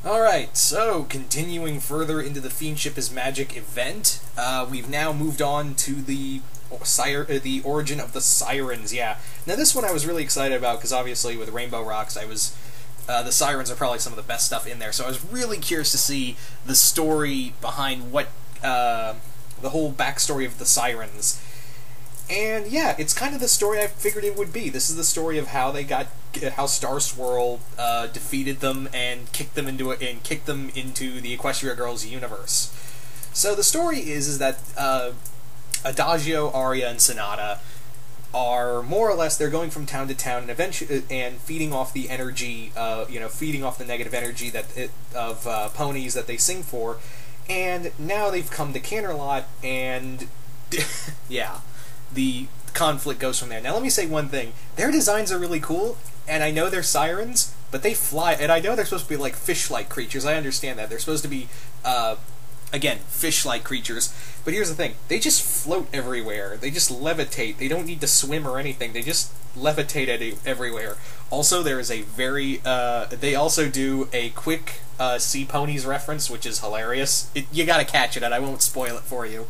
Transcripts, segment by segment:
Alright, so continuing further into the Fiendship is Magic event, we've now moved on to the origin of the Sirens, yeah. Now this one I was really excited about, because obviously with Rainbow Rocks the Sirens are probably some of the best stuff in there, so I was really curious to see the story behind the whole backstory of the Sirens. And yeah, it's kind of the story I figured it would be. This is the story of how how Star Swirl defeated them and kicked them into the Equestria Girls universe. So the story is that Adagio, Aria, and Sonata are more or less, they're going from town to town and eventually feeding off the energy, feeding off the negative energy of ponies that they sing for. And now they've come to Canterlot, and yeah. The conflict goes from there. Now let me say one thing. Their designs are really cool, and I know they're sirens, but they fly, and I know they're supposed to be like fish-like creatures. I understand that. They're supposed to be, again, fish-like creatures. But here's the thing. They just float everywhere. They just levitate. They don't need to swim or anything. They just levitate everywhere. Also, there is a very, they also do a quick Sea Ponies reference, which is hilarious. You gotta catch it, and I won't spoil it for you.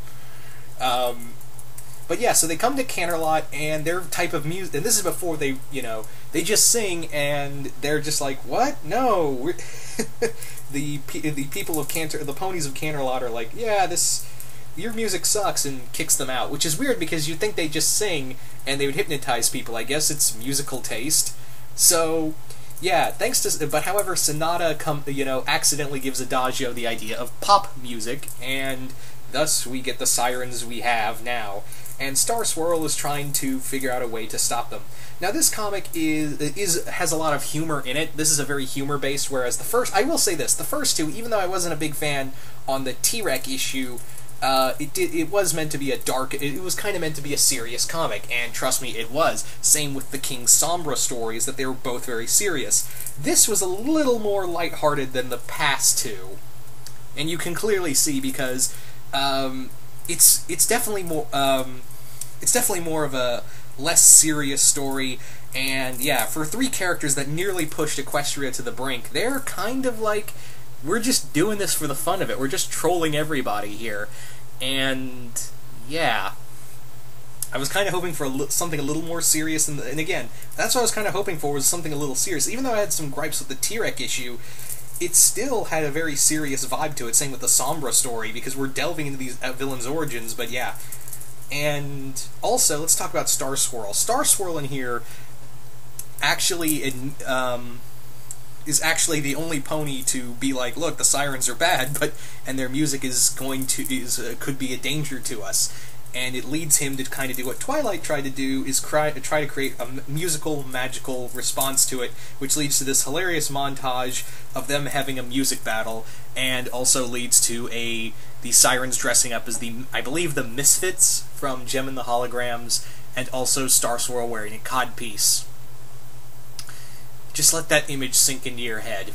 But yeah, so they come to Canterlot, and their type of music, and this is before they just sing, and they're just like, what? No! the people of the ponies of Canterlot are like, yeah, your music sucks, and kicks them out, which is weird because you'd think they just sing, and they would hypnotize people. I guess it's musical taste. So, yeah, but however, Sonata accidentally gives Adagio the idea of pop music, and thus we get the Sirens we have now. And Star Swirl is trying to figure out a way to stop them. Now this comic has a lot of humor in it. This is a very humor-based, whereas I will say this, the first two, even though I wasn't a big fan on the T-Rex issue, it was meant to be it was kind of meant to be a serious comic, and trust me, it was. Same with the King Sombra stories, that they were both very serious. This was a little more lighthearted than the past two, and you can clearly see because it's definitely more of a less serious story, and yeah, for three characters that nearly pushed Equestria to the brink, they're kind of like, we're just doing this for the fun of it, we're just trolling everybody here, and yeah. I was kind of hoping for something a little more serious, and again, that's what I was kind of hoping for, was something a little serious. Even though I had some gripes with the T-Rex issue, it still had a very serious vibe to it, same with the Sombra story, because we're delving into these villains' origins, but yeah. And also, let's talk about Star Swirl. Star Swirl in here is actually the only pony to be like, look, the Sirens are bad, and their music could be a danger to us. And it leads him to kind of do what Twilight tried to do, is try to create a musical, magical response to it, which leads to this hilarious montage of them having a music battle, and also leads to the Sirens dressing up as I believe the Misfits from Gem and the Holograms, and also Star Swirl wearing a codpiece. Just let that image sink into your head.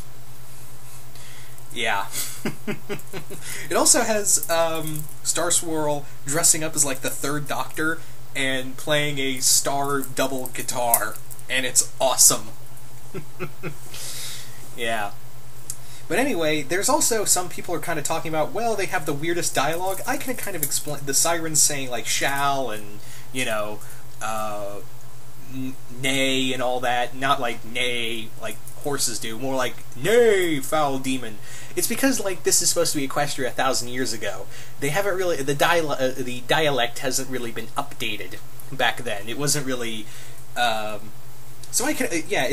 Yeah. It also has Star Swirl dressing up as like the Third Doctor and playing a star double guitar, and it's awesome. Yeah. But anyway, there's also some people are kind of talking about, well, they have the weirdest dialogue. I can kind of explain the Sirens saying like shall and nay and all that, not like nay like horses do, more like nay, foul demon. It's because like this is supposed to be Equestria 1,000 years ago. They haven't really the dialect hasn't really been updated back then. It wasn't really it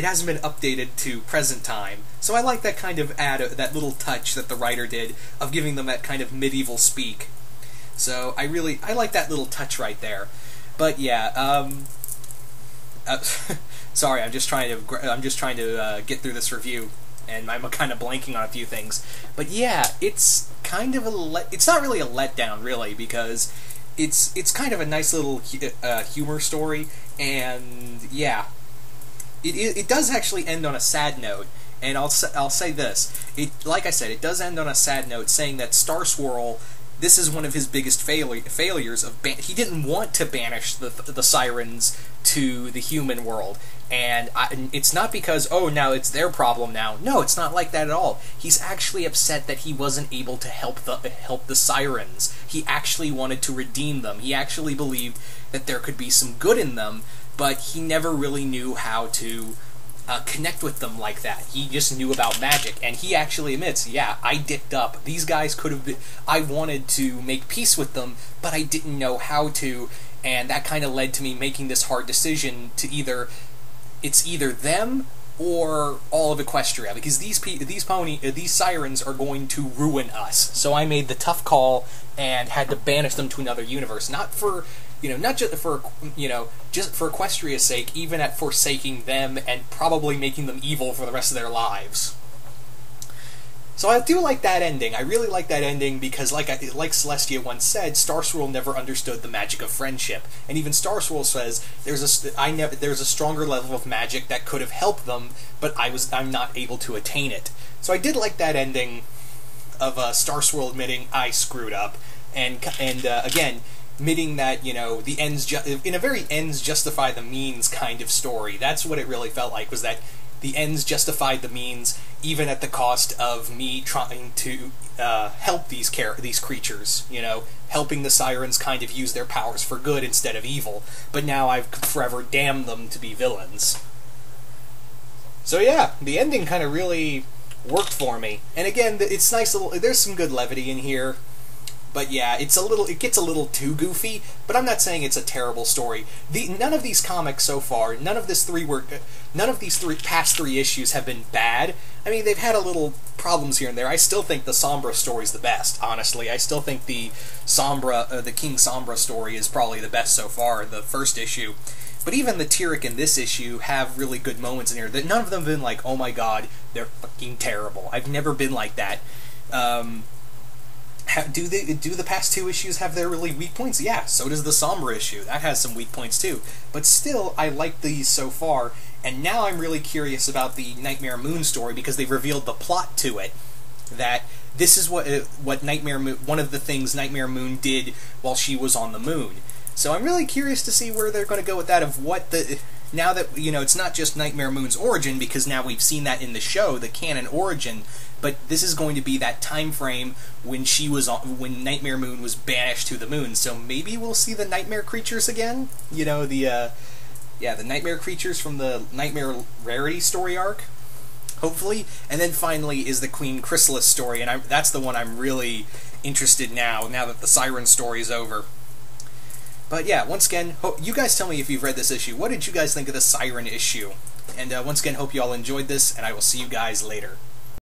hasn't been updated to present time. So I like that kind of that little touch that the writer did of giving them that kind of medieval speak. So I like that little touch right there. But yeah, sorry, I'm just trying to get through this review, and I'm kind of blanking on a few things. But yeah, it's kind of it's not really a letdown, really, because it's kind of a nice little humor story, and yeah, it does actually end on a sad note. And I'll say this: like I said, it does end on a sad note, saying that Star Swirl, this is one of his biggest failures of he didn't want to banish the Sirens to the human world. And it's not because, oh, now it's their problem now. No, it's not like that at all. He's actually upset that he wasn't able to help the Sirens. He actually wanted to redeem them. He actually believed that there could be some good in them, but he never really knew how to connect with them like that. He just knew about magic, and he actually admits, yeah, I dicked up. These guys could have been... I wanted to make peace with them, but I didn't know how to, and that kind of led to me making this hard decision to either... It's either them or all of Equestria, because these Sirens are going to ruin us. So I made the tough call and had to banish them to another universe, not for... not just for, just for Equestria's sake, even at forsaking them and probably making them evil for the rest of their lives. So I do like that ending. I really like that ending because, like Celestia once said, Starswirl never understood the magic of friendship, and even Starswirl says there's a stronger level of magic that could have helped them, but I'm not able to attain it. So I did like that ending of Starswirl admitting I screwed up, and again, admitting that, the ends in a very ends justify the means kind of story. That's what it really felt like, was that the ends justified the means, even at the cost of me trying to help these creatures, helping the Sirens kind of use their powers for good instead of evil, but now I've forever damned them to be villains. So yeah, the ending kind of really worked for me. And again, it's nice, there's some good levity in here. But yeah, it gets a little too goofy, but I'm not saying it's a terrible story. None of these comics so far, none of these past three issues have been bad. I mean, they've had a little problems here and there. I still think the Sombra story's the best, honestly. I still think the King Sombra story is probably the best so far, the first issue. But even the Tyrek in this issue have really good moments in here. None of them have been like, oh my god, they're fucking terrible. I've never been like that. Do the past two issues have their really weak points? Yeah, so does the Sombra issue. That has some weak points too. But still, I like these so far, and now I'm really curious about the Nightmare Moon story because they've revealed the plot to it. That this is what Nightmare Moon, one of the things Nightmare Moon did while she was on the moon. So I'm really curious to see where they're going to go with that, of what the... Now that, it's not just Nightmare Moon's origin, because now we've seen that in the show, the canon origin, but this is going to be that time frame when when Nightmare Moon was banished to the moon. So maybe we'll see the Nightmare creatures again? The Nightmare creatures from the Nightmare Rarity story arc? Hopefully. And then finally is the Queen Chrysalis story, and that's the one I'm really interested now that the Siren story is over. But yeah, once again, you guys tell me if you've read this issue. What did you guys think of the Siren issue? And once again, hope you all enjoyed this, and I will see you guys later.